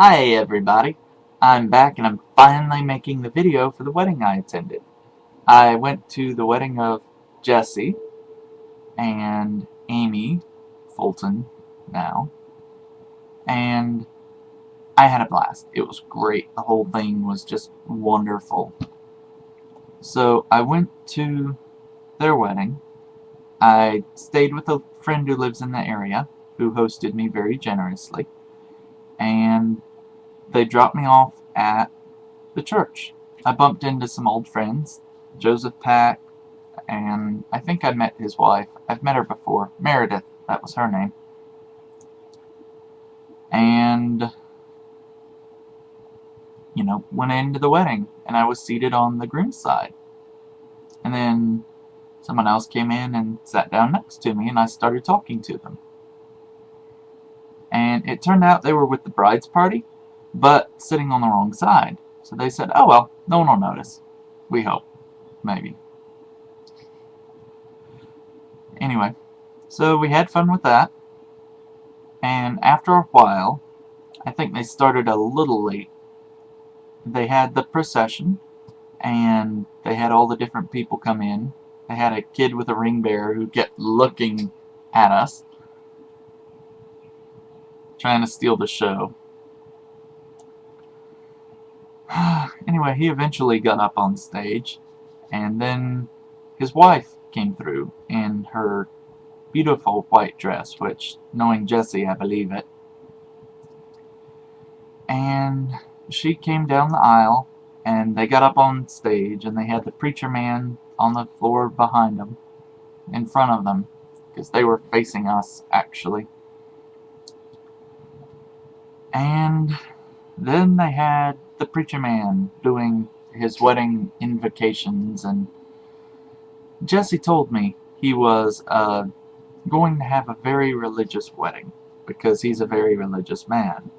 Hi everybody, I'm back and I'm finally making the video for the wedding I attended. I went to the wedding of Jesse and Amie Fulton now, and I had a blast. It was great. The whole thing was just wonderful. So I went to their wedding. I stayed with a friend who lives in the area who hosted me very generously, and they dropped me off at the church. I bumped into some old friends, Joseph Pack, and I think I met his wife. I've met her before. Meredith, that was her name. And, went into the wedding, and I was seated on the groom's side. And then someone else came in and sat down next to me, and I started talking to them. And it turned out they were with the bride's party, but sitting on the wrong side. So they said, oh well, no one will notice. We hope. Maybe. Anyway, so we had fun with that. And after a while, I think they started a little late. They had the procession, and they had all the different people come in. They had a kid with a ring bearer who kept looking at us, trying to steal the show. Anyway, he eventually got up on stage, and then his wife came through in her beautiful white dress, which, knowing Jessie, I believe it. And she came down the aisle, and they got up on stage, and they had the preacher man on the floor behind them, in front of them, because they were facing us, actually. And then they had the preacher man doing his wedding invocations, and Jesse told me he was going to have a very religious wedding, because he's a very religious man.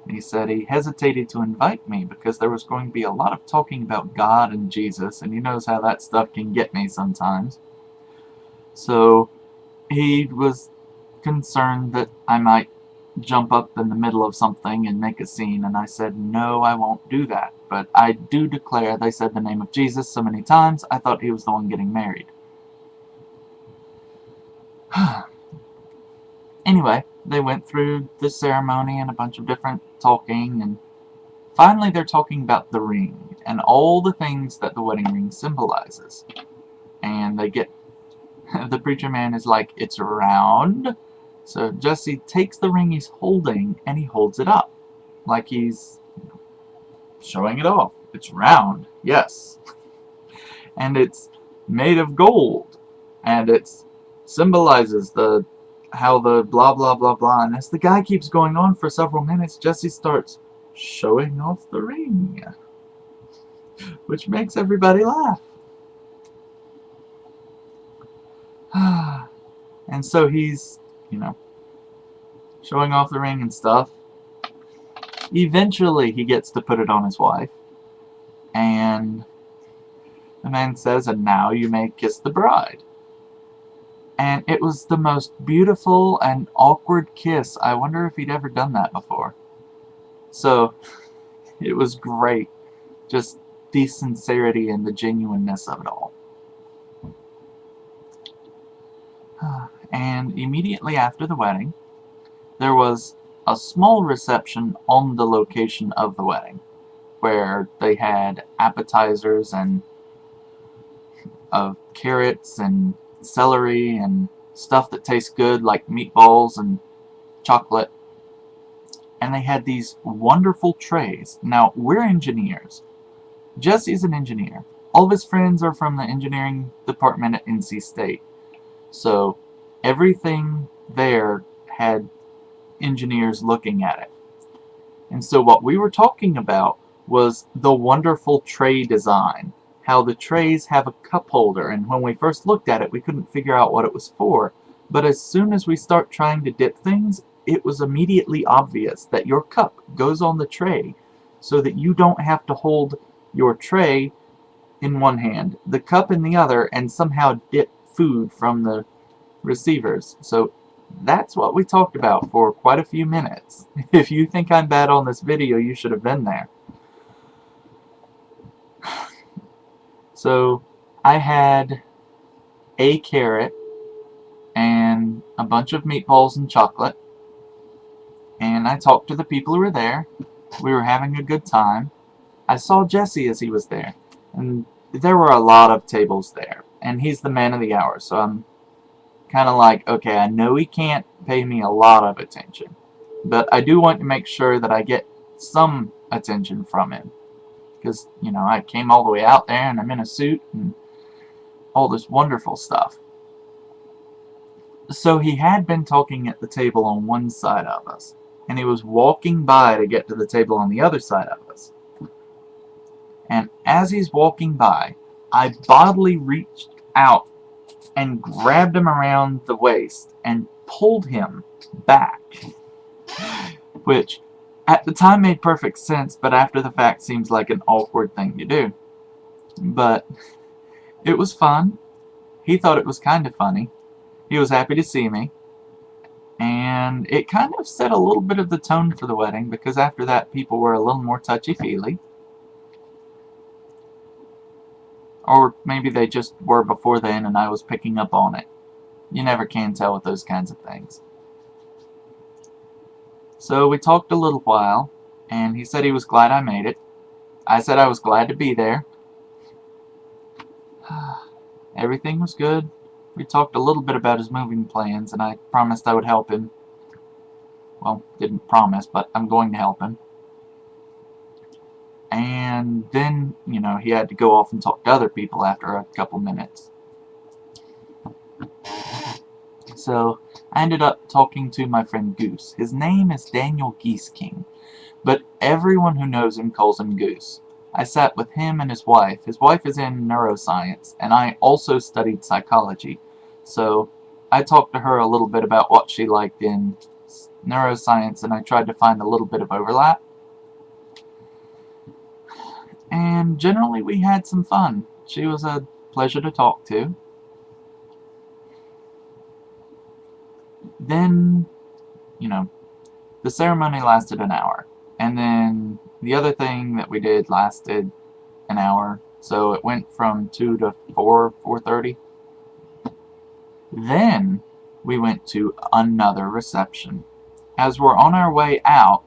And he said he hesitated to invite me because there was going to be a lot of talking about God and Jesus, and he knows how that stuff can get me sometimes. So he was concerned that I might jump up in the middle of something and make a scene, and I said, no, I won't do that. But I do declare they said the name of Jesus so many times, I thought he was the one getting married. Anyway, they went through the ceremony and a bunch of different talking, and finally they're talking about the ring and all the things that the wedding ring symbolizes. And they get, the preacher man is like, it's round. So Jesse takes the ring he's holding and he holds it up like he's showing it off. It's round, yes. And it's made of gold, and it symbolizes how the blah blah blah blah. And as the guy keeps going on for several minutes, Jesse starts showing off the ring, which makes everybody laugh. And so he's, showing off the ring and stuff. Eventually he gets to put it on his wife, and the man says, and now you may kiss the bride. And it was the most beautiful and awkward kiss. I wonder if he'd ever done that before. So it was great. Just the sincerity and the genuineness of it all. And immediately after the wedding, there was a small reception on the location of the wedding, where they had appetizers and of carrots and celery and stuff that tastes good, like meatballs and chocolate. And they had these wonderful trays. Now, we're engineers. Jesse's an engineer. All of his friends are from the engineering department at NC State. So everything there had engineers looking at it. And so what we were talking about was the wonderful tray design. How the trays have a cup holder, and when we first looked at it we couldn't figure out what it was for. But as soon as we start trying to dip things, it was immediately obvious that your cup goes on the tray so that you don't have to hold your tray in one hand, the cup in the other, and somehow dip food from the receivers. So That's what we talked about for quite a few minutes. If you think I'm bad on this video, you should have been there. So, I had a carrot and a bunch of meatballs and chocolate, and I talked to the people who were there. We were having a good time. I saw Jesse as he was there, and there were a lot of tables there, and he's the man of the hour, so I'm kind of like, okay, I know he can't pay me a lot of attention, but I do want to make sure that I get some attention from him, because, you know, I came all the way out there, and I'm in a suit, and all this wonderful stuff. So he had been talking at the table on one side of us, and he was walking by to get to the table on the other side of us. And as he's walking by, I bodily reached out and grabbed him around the waist and pulled him back. Which, at the time made perfect sense, but after the fact seems like an awkward thing to do. But it was fun. He thought it was kind of funny. He was happy to see me. And it kind of set a little bit of the tone for the wedding, because after that people were a little more touchy-feely. Or maybe they just were before then and I was picking up on it. You never can tell with those kinds of things. So we talked a little while, and he said he was glad I made it. I said I was glad to be there. Everything was good. We talked a little bit about his moving plans, and I promised I would help him. Well, didn't promise, but I'm going to help him. And then, you know, he had to go off and talk to other people after a couple minutes. So, I ended up talking to my friend Goose. His name is Daniel Geeseking, but everyone who knows him calls him Goose. I sat with him and his wife. His wife is in neuroscience, and I also studied psychology. So, I talked to her a little bit about what she liked in neuroscience, and I tried to find a little bit of overlap. And generally we had some fun. She was a pleasure to talk to. Then, you know, the ceremony lasted an hour. And then the other thing that we did lasted an hour. So it went from 2 to 4, 4:30. Then we went to another reception. As we're on our way out,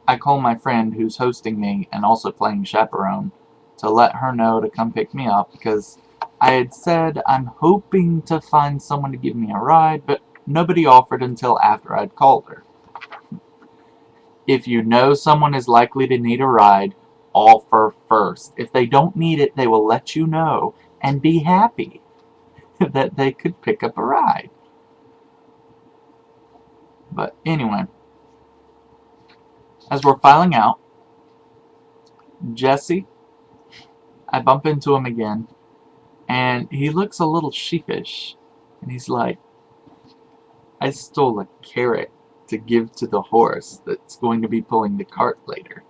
I call my friend who's hosting me and also playing chaperone to let her know to come pick me up, because I had said I'm hoping to find someone to give me a ride, but nobody offered until after I'd called her. If you know someone is likely to need a ride, offer first. If they don't need it, they will let you know and be happy that they could pick up a ride. But anyway, as we're filing out, Jesse, I bump into him again, and he looks a little sheepish, and he's like, I stole a carrot to give to the horse that's going to be pulling the cart later.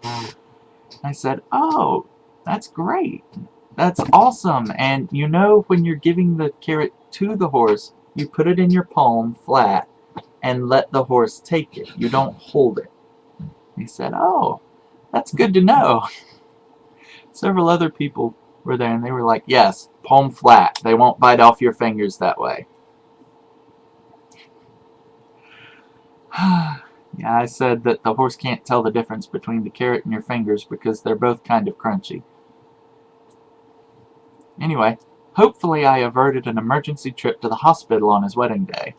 I said, oh, that's great. That's awesome. And you know, when you're giving the carrot to the horse, you put it in your palm flat and let the horse take it. You don't hold it. He said, oh, that's good to know. Several other people were there, and they were like, yes, palm flat. They won't bite off your fingers that way. Yeah, I said that the horse can't tell the difference between the carrot and your fingers because they're both kind of crunchy. Anyway, hopefully I averted an emergency trip to the hospital on his wedding day.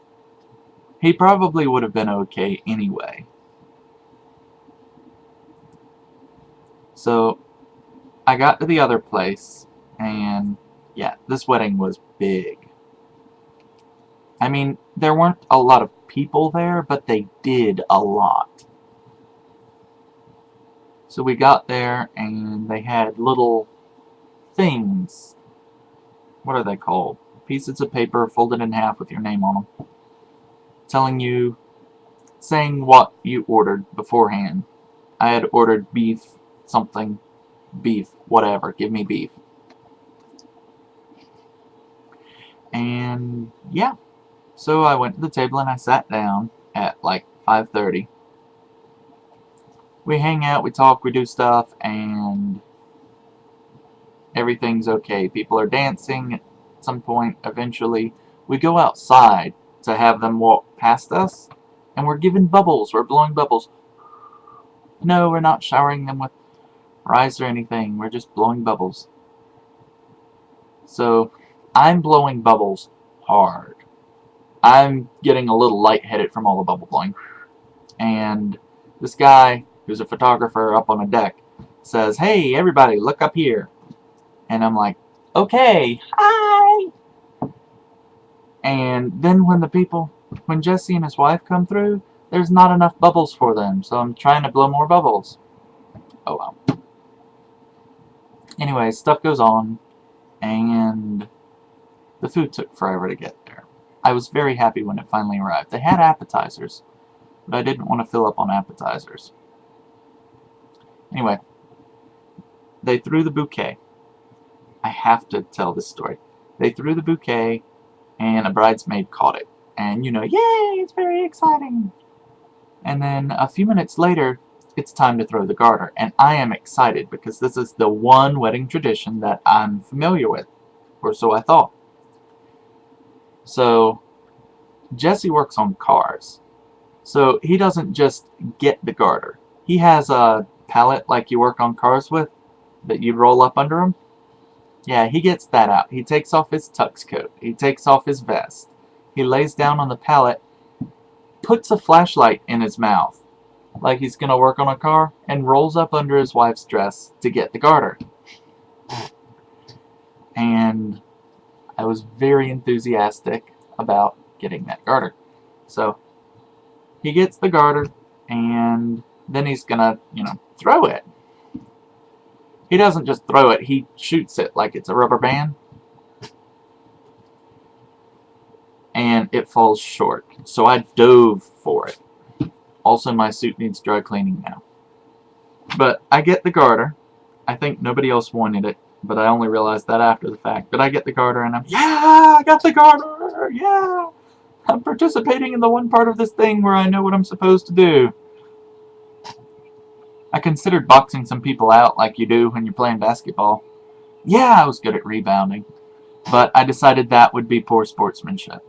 He probably would have been okay anyway. So, I got to the other place, and yeah, this wedding was big. I mean, there weren't a lot of people there, but they did a lot. So we got there, and they had little things. What are they called? Pieces of paper folded in half with your name on them. Telling you, saying what you ordered beforehand. I had ordered beef, something, beef, whatever, give me beef. And yeah, So I went to the table and I sat down at like 5:30. We hang out, we talk, we do stuff, and everything's okay. People are dancing at some point. Eventually, we go outside to have them walk past us, and we're giving bubbles. We're blowing bubbles. No, we're not showering them with rice or anything. We're just blowing bubbles. So, I'm blowing bubbles hard. I'm getting a little lightheaded from all the bubble blowing. And this guy, who's a photographer up on a deck, says, "Hey, everybody, look up here." And I'm like, "Okay, hi." And then when Jesse and his wife come through, there's not enough bubbles for them, so I'm trying to blow more bubbles. Oh well. Anyway, stuff goes on, and the food took forever to get there. I was very happy when it finally arrived. They had appetizers, but I didn't want to fill up on appetizers. Anyway, they threw the bouquet. I have to tell this story. They threw the bouquet, and a bridesmaid caught it. And yay, it's very exciting. And then a few minutes later, it's time to throw the garter. And I am excited because this is the one wedding tradition that I'm familiar with, or so I thought. So, Jesse works on cars. So, he doesn't just get the garter. He has a pallet like you work on cars with that you roll up under him. Yeah, he gets that out. He takes off his tux coat. He takes off his vest. He lays down on the pallet, puts a flashlight in his mouth, like he's going to work on a car, and rolls up under his wife's dress to get the garter. And I was very enthusiastic about getting that garter. So, he gets the garter, and then he's going to, throw it. He doesn't just throw it, he shoots it like it's a rubber band. And it falls short. So I dove for it. Also, my suit needs dry cleaning now. But I get the garter. I think nobody else wanted it, but I only realized that after the fact. But I get the garter and I got the garter! Yeah! I'm participating in the one part of this thing where I know what I'm supposed to do. I considered boxing some people out like you do when you're playing basketball. Yeah, I was good at rebounding. But I decided that would be poor sportsmanship.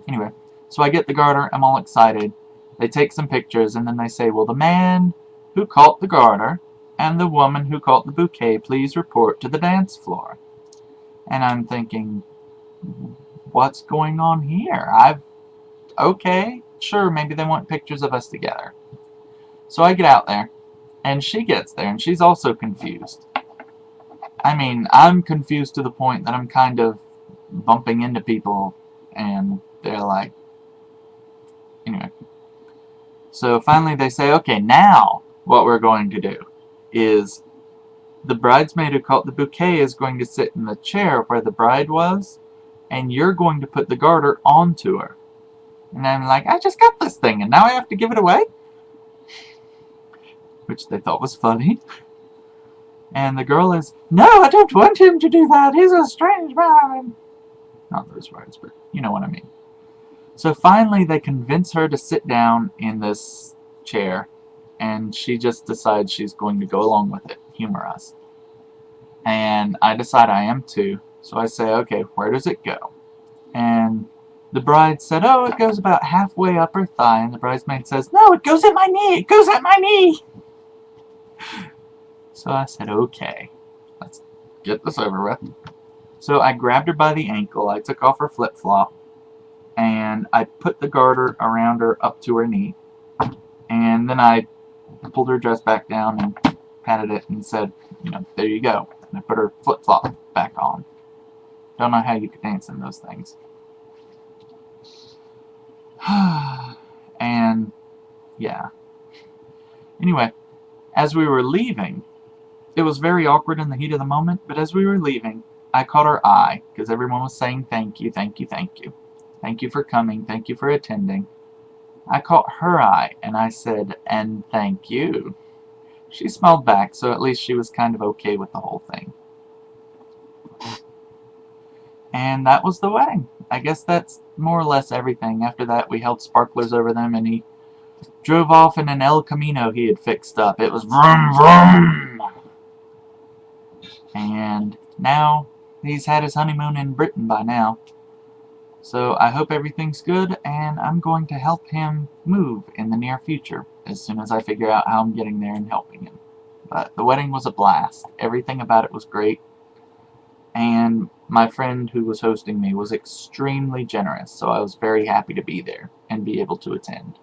Anyway, so I get the garter, I'm all excited. They take some pictures, and then they say, "Will the man who caught the garter and the woman who caught the bouquet please report to the dance floor?" And I'm thinking, what's going on here? Okay, sure, maybe they want pictures of us together. So I get out there, and she gets there, and she's also confused. I mean, I'm confused to the point that I'm kind of bumping into people, and they're like, anyway. So finally they say, "Okay, now what we're going to do is the bridesmaid who caught the bouquet is going to sit in the chair where the bride was, and you're going to put the garter onto her." And I'm like, "I just got this thing, and now I have to give it away?" Which they thought was funny. And the girl is, "No, I don't want him to do that. He's a strange man." Not those words, but you know what I mean. So finally they convince her to sit down in this chair, and she just decides she's going to go along with it, humor us. And I decide I am too, so I say, "Okay, where does it go?" And the bride said, "Oh, it goes about halfway up her thigh," and the bridesmaid says, "No, it goes at my knee, it goes at my knee!" So I said, "Okay, let's get this over with." So I grabbed her by the ankle, I took off her flip-flop, and I put the garter around her up to her knee. And then I pulled her dress back down and patted it and said, "There you go." And I put her flip-flop back on. Don't know how you could dance in those things. And, yeah. Anyway, as we were leaving, it was very awkward in the heat of the moment, but as we were leaving, I caught her eye, because everyone was saying thank you, thank you, thank you. Thank you for coming, thank you for attending. I caught her eye, and I said, "And thank you." She smiled back, so at least she was kind of okay with the whole thing. And that was the wedding. I guess that's more or less everything. After that, we held sparklers over them, and he drove off in an El Camino he had fixed up. It was vroom vroom! And now, he's had his honeymoon in Britain by now. So I hope everything's good, and I'm going to help him move in the near future, as soon as I figure out how I'm getting there and helping him. But the wedding was a blast. Everything about it was great. And my friend who was hosting me was extremely generous, so I was very happy to be there and be able to attend.